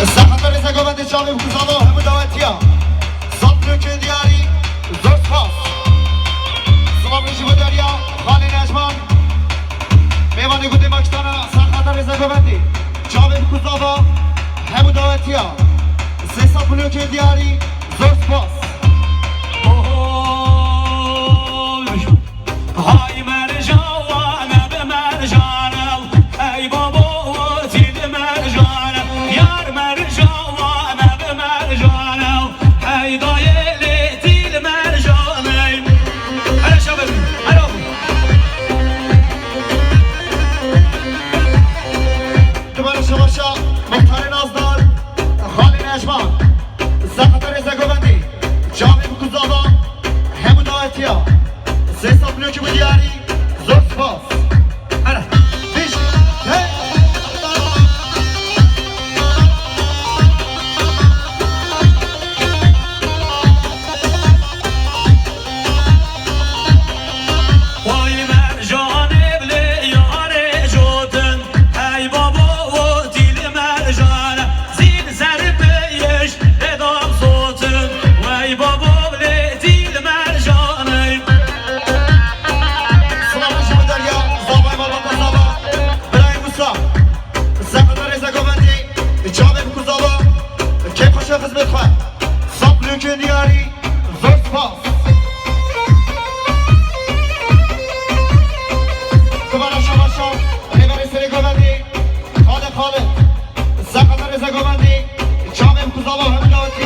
سخت رزا گوبند جامع بکوزاوا همو دعوتیا صبر که دیاری زرد پاس سلام ریجی بود دریا خالی نجمان میوانی گوده مکتانا سخت رزا گوبندی جامع بکوزاوا همو دعوتیا صبر که دیاری زرد پاس های مرجانه به مرجانم ای بابا دید مرجانم یار مرجانه به مرجانم ای دایل دید مرجانم هر شبه هر دوباره شماشا مختار نازدار خالی نجمان زخط رزا گوبندی جامع بکوزاوا همو دعوتیا حساب بلوکی بود یاری زرد پاس هره بیش وای مرجانه بله یار جوتن ای بابا و دیل مرجانه زیر سر پیش ادام صوتن وای بابا بله دیل مرجانه خدمت خواه صبر که دیاری زرد پاس دوباره شما ریبری سری گوبندی خالد زخط رزا گوبندی جامع بکوزاوا همه دعوتی